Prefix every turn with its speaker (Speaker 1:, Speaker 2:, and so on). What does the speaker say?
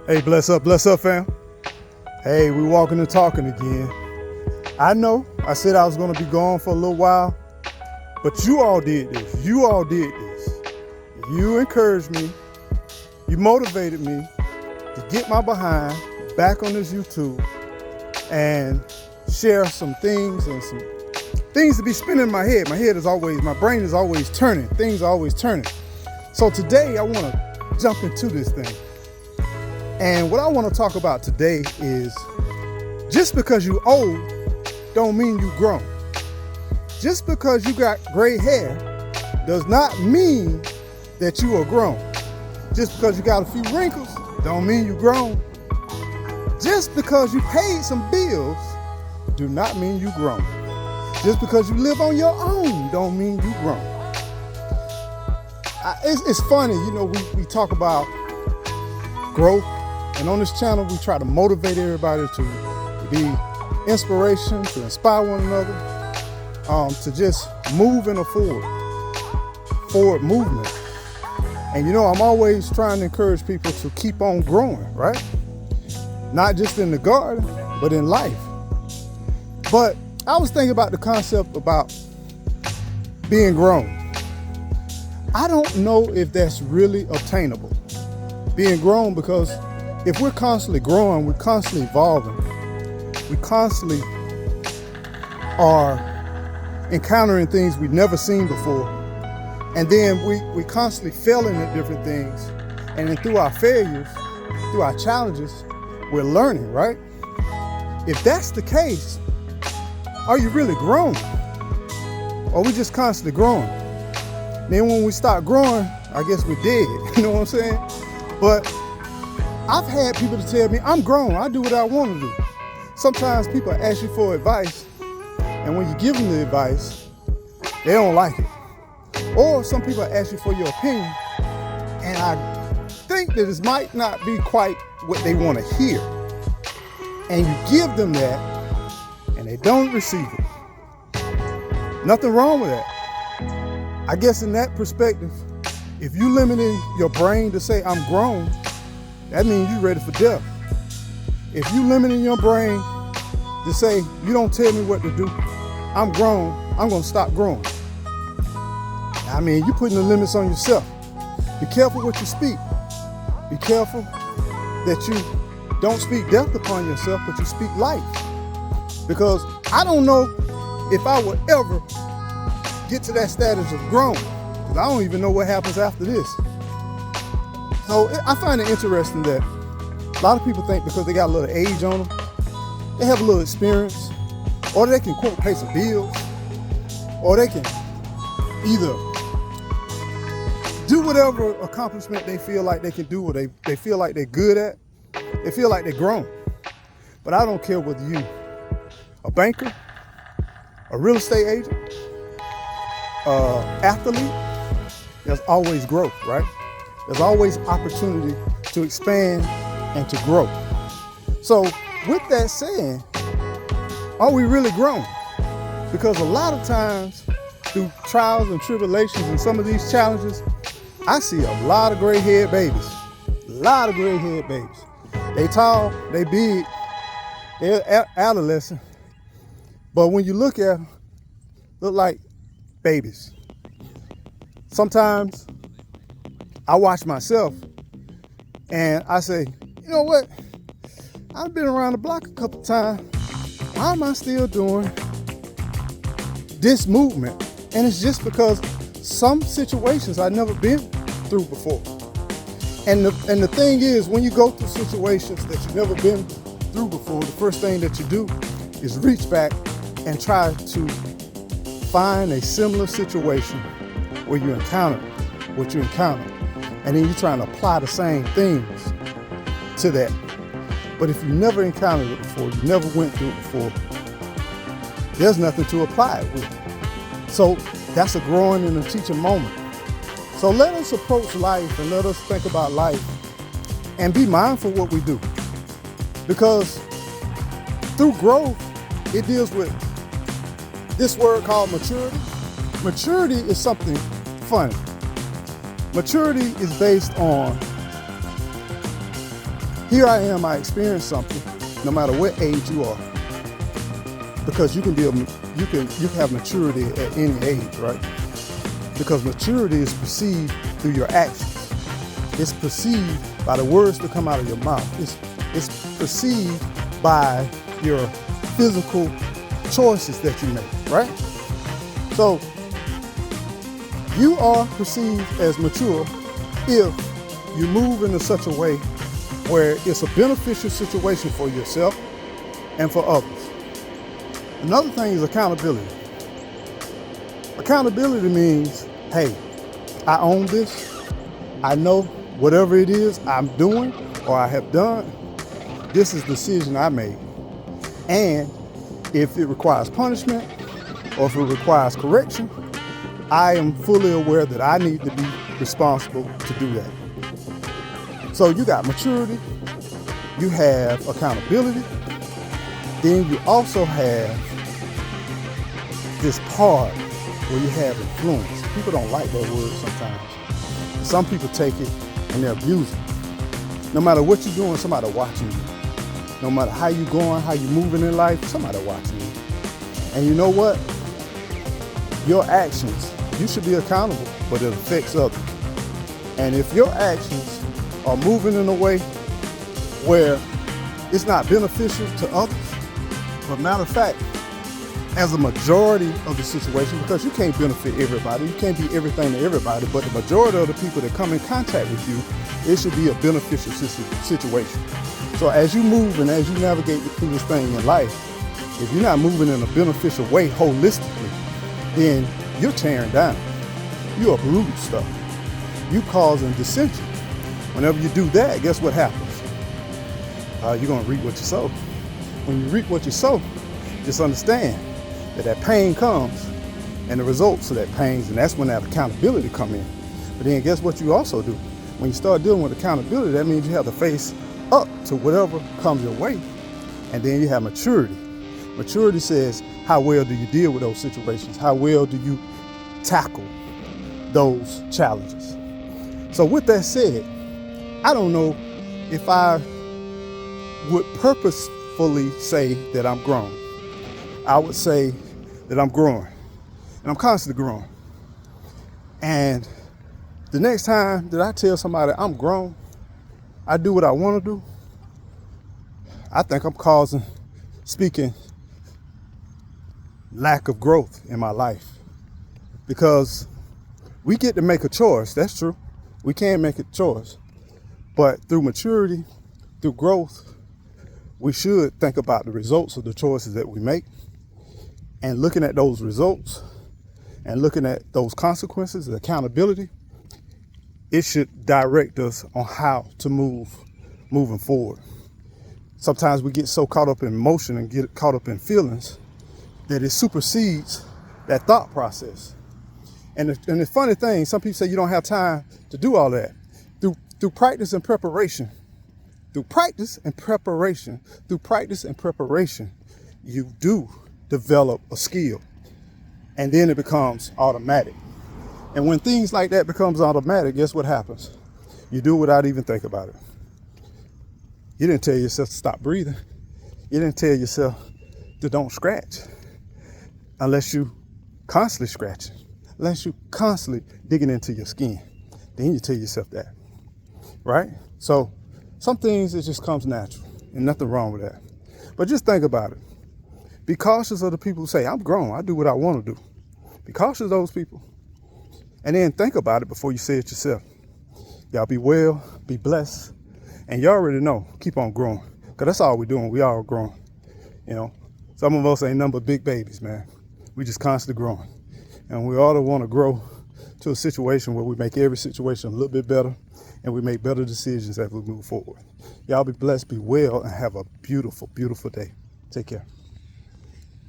Speaker 1: Hey, bless up, fam. Hey, we walking and talking again. I know I said I was going to be gone for a little while, but you all did this. You encouraged me. You motivated me to get my behind back on this YouTube and share some things and some things to be spinning in my head. My brain is always turning. Things are always turning. So today I want to jump into this thing. And what I want to talk about today is just because you old don't mean you grown. Just because you got gray hair does not mean that you are grown. Just because you got a few wrinkles don't mean you grown. Just because you paid some bills do not mean you grown. Just because you live on your own don't mean you grown. It's funny, we talk about growth. And on this channel, we try to motivate everybody to be inspiration, to inspire one another, to just move in a forward movement. And I'm always trying to encourage people to keep on growing, right? Not just in the garden, but in life. But I was thinking about the concept about being grown. I don't know if that's really obtainable, being grown, because if we're constantly growing, we're constantly evolving, we constantly are encountering things we've never seen before, and then we constantly failing at different things, and then through our failures, through our challenges, we're learning, right? If that's the case, are you really grown? Or are we just constantly growing? Then when we start growing, I guess we're dead, you know what I'm saying? But I've had people to tell me, I'm grown, I do what I want to do. Sometimes people ask you for advice, and when you give them the advice, they don't like it. Or some people ask you for your opinion, and I think that it might not be quite what they want to hear. And you give them that, and they don't receive it. Nothing wrong with that. I guess in that perspective, if you limiting your brain to say, I'm grown, that means you're ready for death. If you limiting your brain to say, you don't tell me what to do, I'm grown, I'm gonna stop growing. I mean, you're putting the limits on yourself. Be careful what you speak. Be careful that you don't speak death upon yourself, but you speak life. Because I don't know if I will ever get to that status of grown, because I don't even know what happens after this. So I find it interesting that a lot of people think because they got a little age on them, they have a little experience, or they can, quote, pay some bills, or they can either do whatever accomplishment they feel like they can do, or they feel like they're good at. They feel like they're grown. But I don't care whether you a banker, a real estate agent, athlete, there's always growth, right? There's always opportunity to expand and to grow. So with that said, are we really grown? Because a lot of times through trials and tribulations and some of these challenges, I see a lot of gray-haired babies. They tall, they big, they're adolescent. But when you look at them, look like babies. Sometimes I watch myself and I say, you know what? I've been around the block a couple times. Why am I still doing this movement? And it's just because some situations I've never been through before. And the thing is, when you go through situations that you've never been through before, the first thing that you do is reach back and try to find a similar situation where you encounter what you encounter. And then you're trying to apply the same things to that. But if you never encountered it before, you never went through it before, there's nothing to apply it with. So that's a growing and a teaching moment. So let us approach life and let us think about life and be mindful of what we do. Because through growth, it deals with this word called maturity. Maturity is something funny. Maturity is based on Here I am, I experienced something, no matter what age you are, because you can have maturity at any age, right? Because maturity is perceived through your actions. It's perceived by the words that come out of your mouth. It's perceived by your physical choices that you make, right? So you are perceived as mature if you move in such a way where it's a beneficial situation for yourself and for others. Another thing is accountability. Accountability means, hey, I own this. I know whatever it is I'm doing or I have done, this is the decision I made. And if it requires punishment or if it requires correction, I am fully aware that I need to be responsible to do that. So you got maturity, you have accountability, then you also have this part where you have influence. People don't like that word sometimes. Some people take it and they abuse it. No matter what you're doing, somebody watching you. No matter how you're going, how you're moving in life, somebody watching you. And you know what? Your actions, you should be accountable, but it affects others. And if your actions are moving in a way where it's not beneficial to others, but matter of fact, as a majority of the situation, because you can't benefit everybody, you can't be everything to everybody, but the majority of the people that come in contact with you, it should be a beneficial situation. So as you move and as you navigate through this thing in life, if you're not moving in a beneficial way holistically, then you're tearing down. You're uprooting stuff. You're causing dissension. Whenever you do that, guess what happens? You're going to reap what you sow. When you reap what you sow, just understand that pain comes and the results of that pain, and that's when that accountability come in. But then guess what you also do? When you start dealing with accountability, that means you have to face up to whatever comes your way. And then you have maturity. Maturity says, how well do you deal with those situations? How well do you tackle those challenges? So with that said, I don't know if I would purposefully say that I'm grown. I would say that I'm growing, and I'm constantly growing. And the next time that I tell somebody I'm grown, I do what I want to do, I think I'm speaking lack of growth in my life. Because we get to make a choice, that's true. We can make a choice. But through maturity, through growth, we should think about the results of the choices that we make. And looking at those results and looking at those consequences, the accountability, it should direct us on how to moving forward. Sometimes we get so caught up in emotion and get caught up in feelings that it supersedes that thought process. And the funny thing, some people say you don't have time to do all that. Through practice and preparation, you do develop a skill, and then it becomes automatic. And when things like that becomes automatic, guess what happens? You do it without even thinking about it. You didn't tell yourself to stop breathing. You didn't tell yourself to don't scratch unless you constantly scratching, unless you constantly digging into your skin. Then you tell yourself that, right? So some things, it just comes natural, and nothing wrong with that. But just think about it. Be cautious of the people who say, I'm grown, I do what I want to do. Be cautious of those people. And then think about it before you say it yourself. Y'all be well, be blessed. And you already know, keep on growing. Because that's all we're doing. We all growing. You know, some of us ain't nothing but big babies, man. We just constantly growing. And we ought to want to grow to a situation where we make every situation a little bit better and we make better decisions as we move forward. Y'all be blessed, be well, and have a beautiful, beautiful day. Take care.